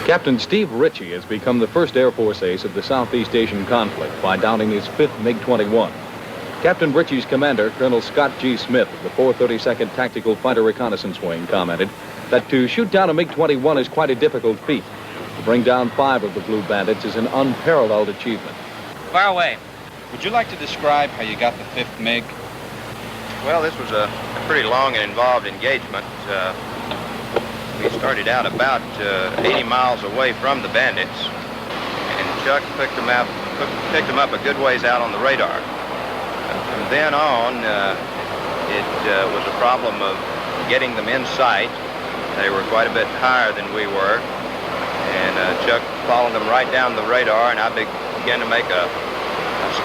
Captain Steve Ritchie has become the first Air Force ace of the Southeast Asian conflict by downing his 5th MiG-21. Captain Ritchie's commander, Colonel Scott G. Smith of the 432nd Tactical Fighter Reconnaissance Wing, commented that to shoot down a MiG-21 is quite a difficult feat. To bring down 5 of the Blue Bandits is an unparalleled achievement. Fire away. Would you like to describe how you got the 5th MiG? Well, this was a pretty long and involved engagement. We started out about 80 miles away from the bandits, and Chuck picked them up a good ways out on the radar. From then on, it was a problem of getting them in sight. They were quite a bit higher than we were, and Chuck followed them right down the radar, and I began to make a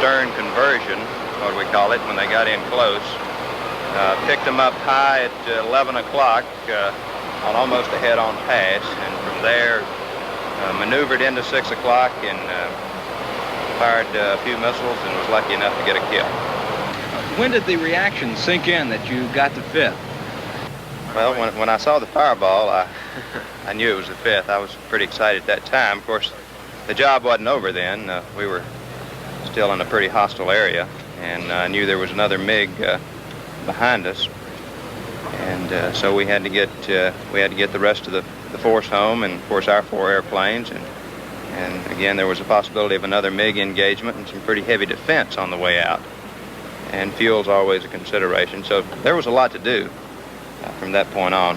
stern conversion, what we call it, when they got in close. Picked them up high at 11 o'clock on almost a head-on pass, and from there maneuvered into 6 o'clock and fired a few missiles and was lucky enough to get a kill. When did the reaction sink in that you got the 5th? Well, when I saw the fireball, I knew it was the 5th. I was pretty excited at that time. Of course, the job wasn't over then. We were still in a pretty hostile area, and I knew there was another MiG behind us, and so we had to get the rest of the force home, and of course our 4 airplanes, and again there was a possibility of another MiG engagement and some pretty heavy defense on the way out, and fuel's always a consideration, so there was a lot to do from that point on.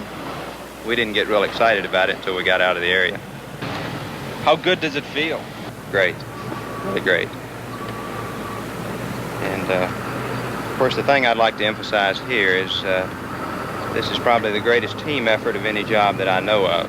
We didn't get real excited about it until we got out of the area. How good does it feel? Great, really great. And of course, the thing I'd like to emphasize here is this is probably the greatest team effort of any job that I know of.